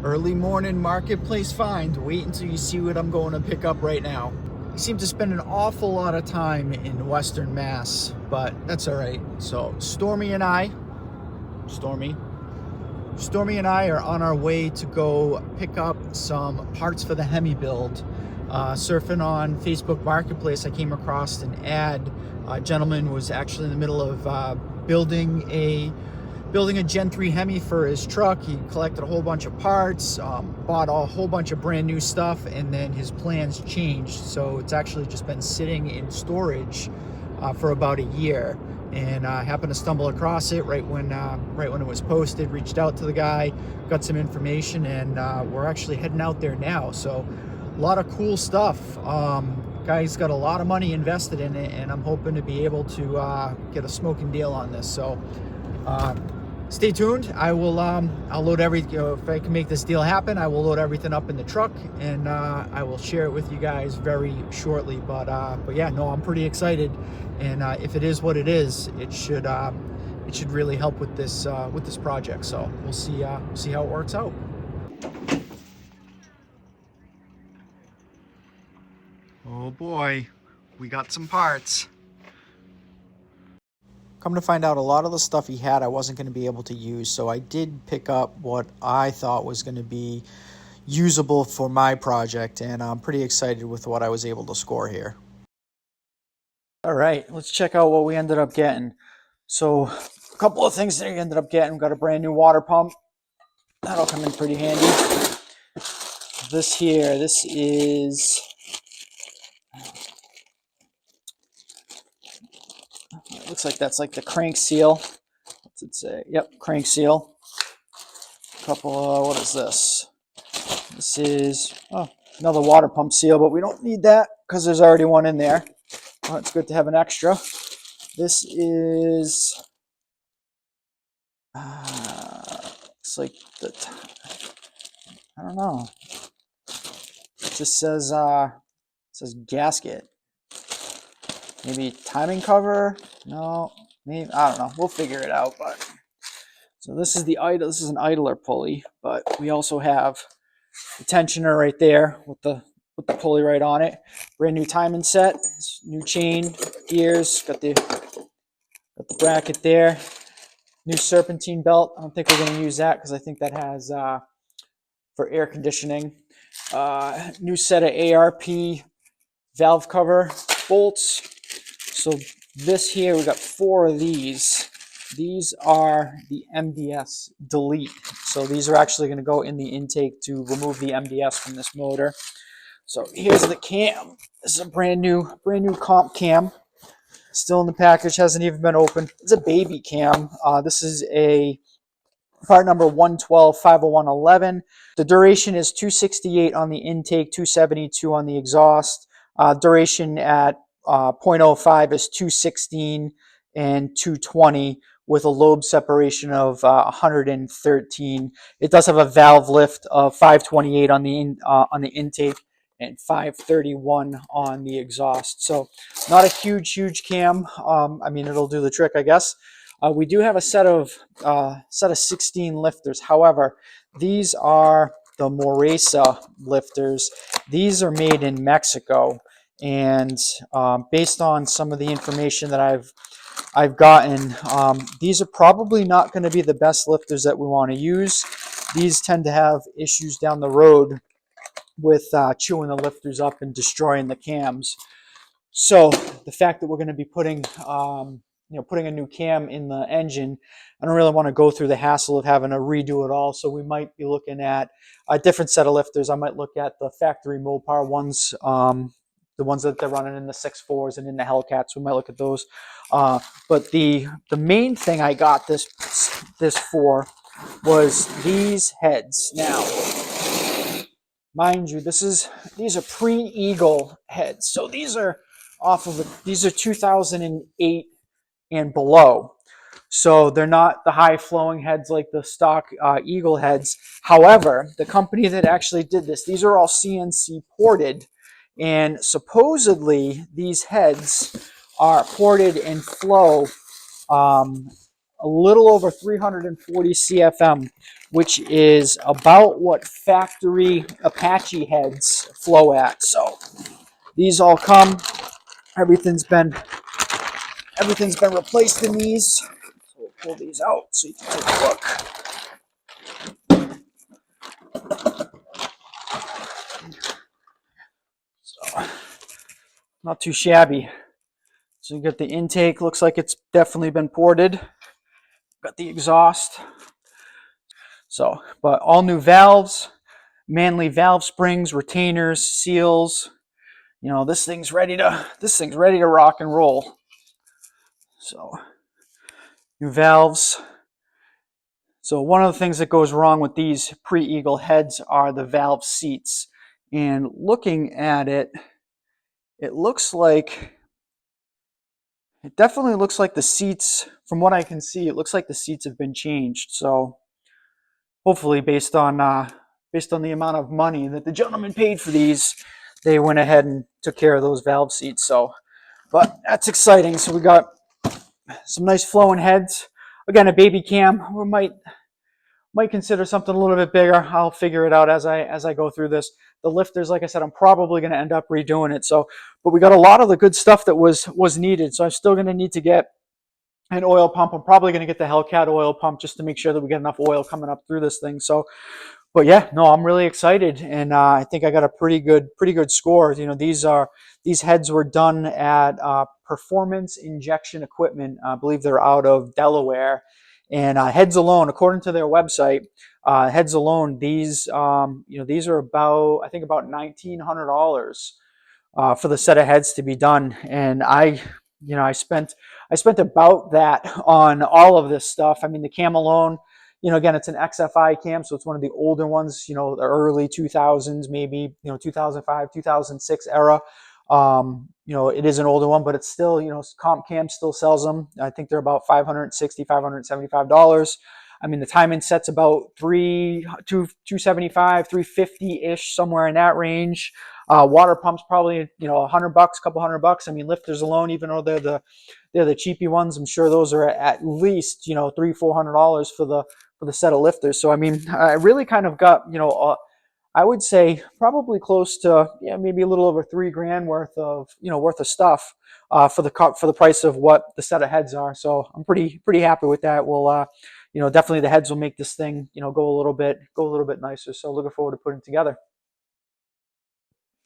Early morning marketplace find. Wait until you see what I'm going to pick up right now. I seem to spend an awful lot of time in Western Mass, but that's all right. So Stormy and I are on our way to go pick up some parts for the Hemi build. Surfing on Facebook Marketplace, I came across an ad. A gentleman was actually in the middle of building a Gen 3 Hemi for his truck. He collected a whole bunch of parts, bought a whole bunch of brand new stuff, and then his plans changed. So it's actually just been sitting in storage for about a year. And I happened to stumble across it right when it was posted. Reached out to the guy, got some information, and we're actually heading out there now. So a lot of cool stuff. Guy's got a lot of money invested in it, and I'm hoping to be able to get a smoking deal on this. So stay tuned. I will I'll load if I can make this deal happen, I will load everything up in the truck, and I will share it with you guys very shortly. But yeah, no, I'm pretty excited, and if it is what it is, it should really help with this project. So we'll see how it works out. Oh boy, we got some parts. Come to find out, a lot of the stuff he had I wasn't going to be able to use, so I did pick up what I thought was going to be usable for my project, and I'm pretty excited with what I was able to score here. All right, let's check out what we ended up getting. So a couple of things that we ended up getting. We got a brand new water pump. That'll come in pretty handy. This is... It looks like that's like the crank seal. What's it say? Yep, crank seal. A couple, what is this? This is another water pump seal, but we don't need that because there's already one in there. Well, it's good to have an extra. This is, it's like I don't know. It just says gasket. Maybe timing cover? No, maybe, I don't know. We'll figure it out. But so this is this is an idler pulley, but we also have the tensioner right there with the pulley right on it. Brand new timing set, new chain, gears, got the bracket there. New serpentine belt. I don't think we're going to use that because I think that has for air conditioning. New set of ARP valve cover bolts. So this here, we got 4 of these. These are the MDS delete. So these are actually going to go in the intake to remove the MDS from this motor. So here's the cam. This is a brand new comp cam. Still in the package, hasn't even been opened. It's a baby cam. This is a part number 112-50111. The duration is 268 on the intake, 272 on the exhaust. Duration at 0.05 is 216 and 220 with a lobe separation of 113. It does have a valve lift of 528 on the intake and 531 on the exhaust. So not a huge cam. I mean, it'll do the trick, I guess. We do have a set of 16 lifters. However, these are the Moresa lifters. These are made in Mexico, and based on some of the information that I've gotten, these are probably not going to be the best lifters that we want to use. These tend to have issues down the road with chewing the lifters up and destroying the cams. So the fact that we're going to be putting a new cam in the engine, I don't really want to go through the hassle of having to redo it all. So we might be looking at a different set of lifters. I might look at the factory Mopar ones, the ones that they're running in the 6.4s and in the Hellcats. We might look at those. But the main thing I got this for was these heads. Now, mind you, these are pre-Eagle heads. So these are these are 2008 and below. So they're not the high flowing heads like the stock Eagle heads. However, the company that actually did this, these are all CNC ported, and supposedly these heads are ported and flow a little over 340 CFM, which is about what factory Apache heads flow at. So these all come. Everything's been replaced in these. So we'll pull these out so you can take a look. So not too shabby. So you got the intake, looks like it's definitely been ported. Got the exhaust. So, but all new valves, Manley valve springs, retainers, seals. You know, this thing's ready to rock and roll. So, new valves. So one of the things that goes wrong with these pre-Eagle heads are the valve seats. And looking at it, it definitely looks like the seats, from what I can see, it looks like the seats have been changed. So hopefully based on the amount of money that the gentleman paid for these, they went ahead and took care of those valve seats. So, but that's exciting. So we got some nice flowing heads. Again, a baby cam. We might consider something a little bit bigger. I'll figure it out as I go through this. The lifters, like I said, I'm probably going to end up redoing it. So, but we got a lot of the good stuff that was needed. So I'm still going to need to get an oil pump. I'm probably going to get the Hellcat oil pump just to make sure that we get enough oil coming up through this thing. So, but yeah, no, I'm really excited, and I think I got a pretty good score. You know, these heads were done at Performance Injection Equipment. I believe they're out of Delaware, and heads alone, according to their website, heads alone, these these are about, I think, about $1,900 for the set of heads to be done, and I spent about that on all of this stuff. I mean, the cam alone, again, it's an XFI cam, so it's one of the older ones, the early 2000s, maybe, 2005, 2006 era. It is an older one, but it's still, Comp Cam still sells them. I think they're about $560, $575. I mean, the timing set's about 275, 350-ish, somewhere in that range. Water pumps probably, $100, couple $100. I mean, lifters alone, even though they're the cheapy ones, I'm sure those are at least, $300-$400 for the set of lifters. So I mean, I really kind of got, I would say probably close to, maybe a little over $3,000 worth of stuff for the price of what the set of heads are. So I'm pretty happy with that. We'll definitely the heads will make this thing go a little bit nicer. So looking forward to putting it together.